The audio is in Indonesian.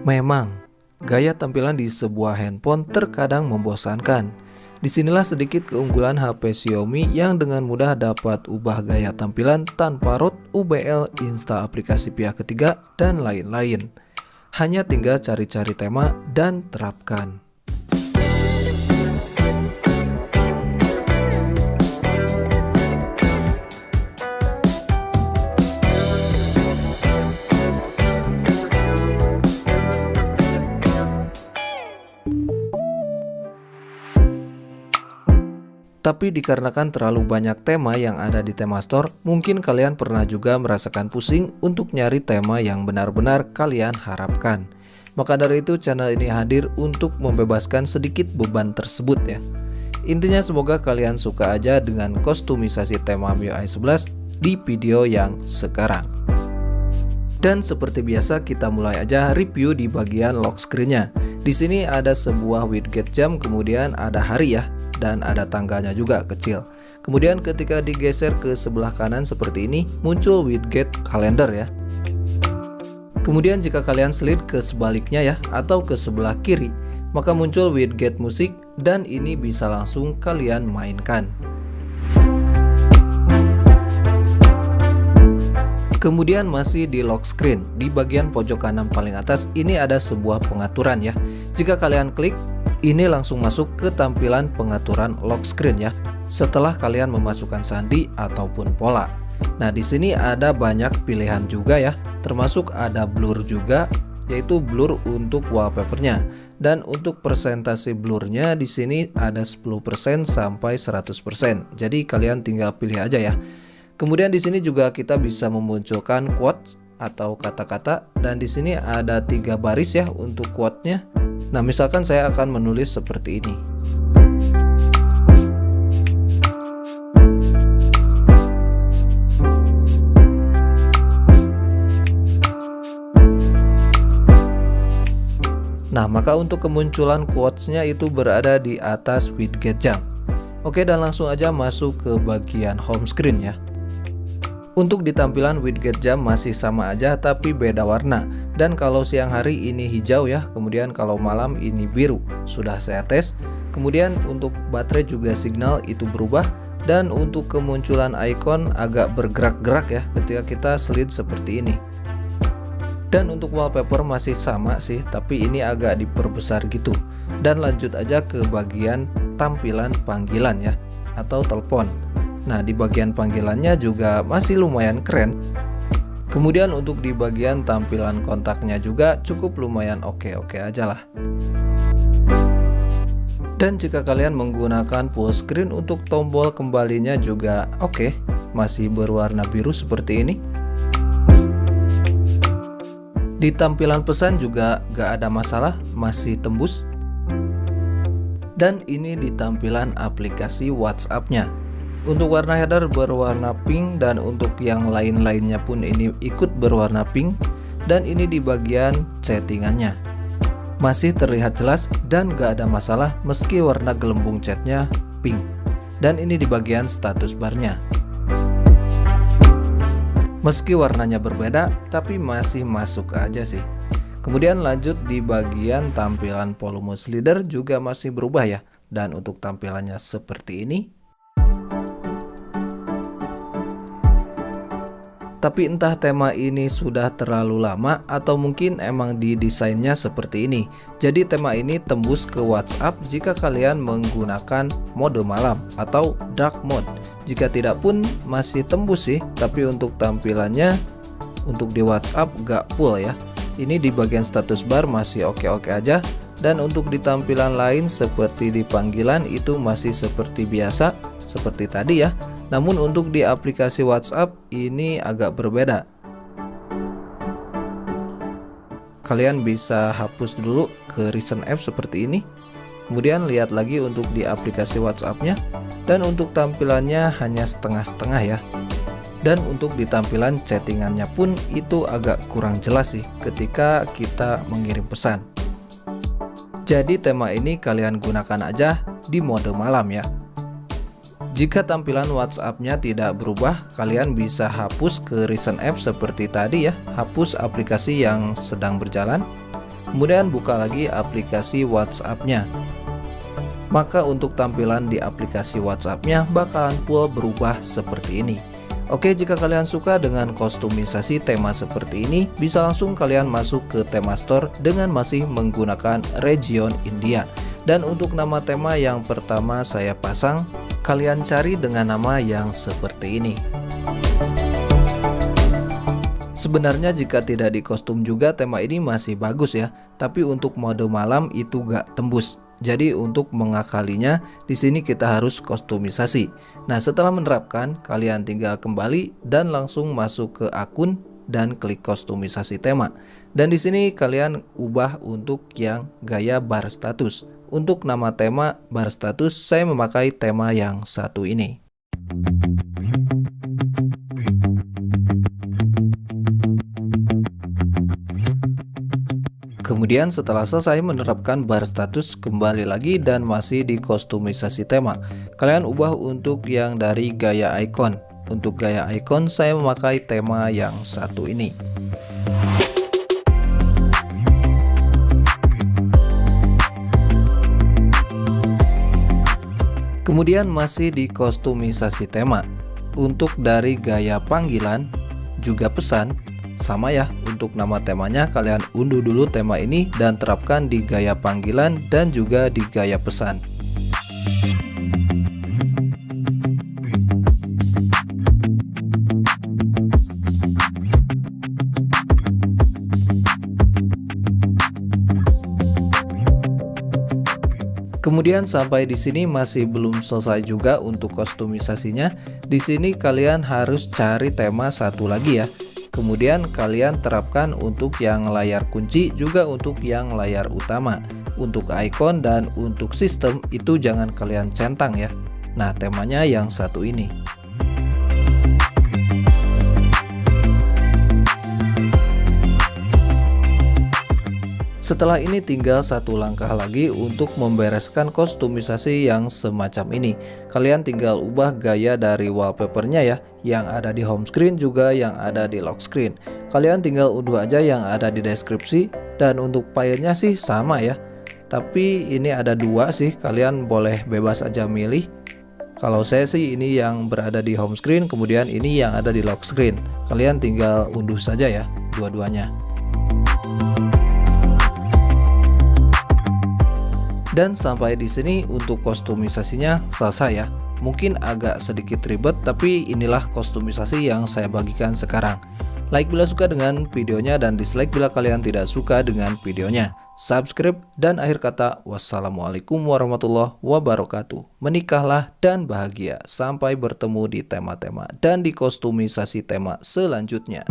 Memang, gaya tampilan di sebuah handphone terkadang membosankan. Disinilah sedikit keunggulan HP Xiaomi yang dengan mudah dapat ubah gaya tampilan tanpa root, UBL, install aplikasi pihak ketiga, dan lain-lain. Hanya tinggal cari-cari tema dan terapkan. Tapi dikarenakan terlalu banyak tema yang ada di tema store, mungkin kalian pernah juga merasakan pusing untuk nyari tema yang benar-benar kalian harapkan. Maka dari itu channel ini hadir untuk membebaskan sedikit beban tersebut ya. Intinya semoga kalian suka aja dengan kostumisasi tema MIUI 11 di video yang sekarang. Dan seperti biasa kita mulai aja review di bagian lock screen-nya. Di sini ada sebuah widget jam, kemudian ada hari ya. Dan ada tanggalnya juga kecil. Kemudian ketika digeser ke sebelah kanan seperti ini, muncul widget kalender ya. Kemudian jika kalian slide ke sebaliknya ya, atau ke sebelah kiri, maka muncul widget musik dan ini bisa langsung kalian mainkan. Kemudian masih di lock screen, di bagian pojok kanan paling atas ini ada sebuah pengaturan ya. Jika kalian klik, ini langsung masuk ke tampilan pengaturan lock screen ya. Setelah kalian memasukkan sandi ataupun pola. Nah, di sini ada banyak pilihan juga ya, termasuk ada blur juga, yaitu blur untuk wallpapernya. Dan untuk persentase blurnya di sini ada 10% sampai 100%. Jadi kalian tinggal pilih aja ya. Kemudian di sini juga kita bisa memunculkan quotes atau kata-kata, dan di sini ada 3 baris ya untuk quote-nya. Nah, misalkan saya akan menulis seperti ini. Nah, maka untuk kemunculan quotes-nya itu berada di atas widget jam. Oke, dan langsung aja masuk ke bagian home screen ya. Untuk di tampilan widget jam masih sama aja tapi beda warna. Dan kalau siang hari ini hijau ya, kemudian kalau malam ini biru. Sudah saya tes. Kemudian untuk baterai juga signal itu berubah. Dan untuk kemunculan icon agak bergerak-gerak ya ketika kita slide seperti ini. Dan untuk wallpaper masih sama sih, tapi ini agak diperbesar gitu. Dan lanjut aja ke bagian tampilan panggilan ya, atau telepon. Nah, di bagian panggilannya juga masih lumayan keren. Kemudian untuk di bagian tampilan kontaknya juga cukup lumayan oke-oke aja lah. Dan jika kalian menggunakan full screen, untuk tombol kembalinya juga oke, masih berwarna biru seperti ini. Di tampilan pesan juga gak ada masalah, masih tembus. Dan ini di tampilan aplikasi WhatsApp-nya. Untuk warna header berwarna pink, dan untuk yang lain-lainnya pun ini ikut berwarna pink. Dan ini di bagian chattingannya masih terlihat jelas dan gak ada masalah meski warna gelembung chatnya pink. Dan ini di bagian status barnya, meski warnanya berbeda tapi masih masuk aja sih. Kemudian lanjut di bagian tampilan volume slider juga masih berubah ya. Dan untuk tampilannya seperti ini. Tapi entah tema ini sudah terlalu lama atau mungkin emang didesainnya seperti ini. Jadi tema ini tembus ke WhatsApp jika kalian menggunakan mode malam atau dark mode. Jika tidak pun masih tembus sih, tapi untuk tampilannya untuk di WhatsApp gak full ya. Ini di bagian status bar masih oke-oke aja. Dan untuk di tampilan lain seperti di panggilan itu masih seperti biasa, seperti tadi ya. Namun untuk di aplikasi WhatsApp ini agak berbeda. Kalian bisa hapus dulu ke recent app seperti ini. Kemudian lihat lagi untuk di aplikasi WhatsApp-nya. Dan untuk tampilannya hanya setengah-setengah ya. Dan untuk di tampilan chattingannya pun itu agak kurang jelas sih ketika kita mengirim pesan. Jadi tema ini kalian gunakan aja di mode malam ya. Jika tampilan WhatsApp-nya tidak berubah, kalian bisa hapus ke recent app seperti tadi ya, hapus aplikasi yang sedang berjalan. Kemudian buka lagi aplikasi WhatsApp-nya. Maka untuk tampilan di aplikasi WhatsApp-nya bakalan full berubah seperti ini. Oke, jika kalian suka dengan kostumisasi tema seperti ini, bisa langsung kalian masuk ke tema store dengan masih menggunakan region India. Dan untuk nama tema yang pertama saya pasang, kalian cari dengan nama yang seperti ini. Sebenarnya jika tidak di kostum juga tema ini masih bagus ya, tapi untuk mode malam itu gak tembus. Jadi untuk mengakalinya di sini kita harus kostumisasi. Nah, setelah menerapkan, kalian tinggal kembali dan langsung masuk ke akun dan klik kostumisasi tema. Dan di sini kalian ubah untuk yang gaya bar status. Untuk nama tema bar status saya memakai tema yang satu ini. Kemudian setelah selesai menerapkan bar status, kembali lagi dan masih di kostumisasi tema. Kalian ubah untuk yang dari gaya icon. Untuk gaya icon saya memakai tema yang satu ini. Kemudian masih di kostumisasi tema. Untuk dari gaya panggilan juga pesan, sama ya, untuk nama temanya kalian unduh dulu tema ini dan terapkan di gaya panggilan dan juga di gaya pesan. Kemudian sampai di sini masih belum selesai juga untuk kostumisasinya. Di sini kalian harus cari tema satu lagi ya. Kemudian kalian terapkan untuk yang layar kunci juga untuk yang layar utama. Untuk icon dan untuk sistem itu jangan kalian centang ya. Nah, temanya yang satu ini. Setelah ini tinggal satu langkah lagi untuk membereskan kostumisasi yang semacam ini. Kalian tinggal ubah gaya dari wallpapernya ya, yang ada di home screen juga yang ada di lock screen. Kalian tinggal unduh aja yang ada di deskripsi, dan untuk filenya sih sama ya. Tapi ini ada dua sih, kalian boleh bebas aja milih. Kalau saya sih ini yang berada di home screen, kemudian ini yang ada di lock screen. Kalian tinggal unduh saja ya, dua-duanya. Dan sampai di sini untuk kostumisasinya selesai ya. Mungkin agak sedikit ribet, tapi inilah kostumisasi yang saya bagikan sekarang. Like bila suka dengan videonya dan dislike bila kalian tidak suka dengan videonya. Subscribe dan akhir kata wassalamualaikum warahmatullahi wabarakatuh. Menikahlah dan bahagia. Sampai bertemu di tema-tema dan di kostumisasi tema selanjutnya.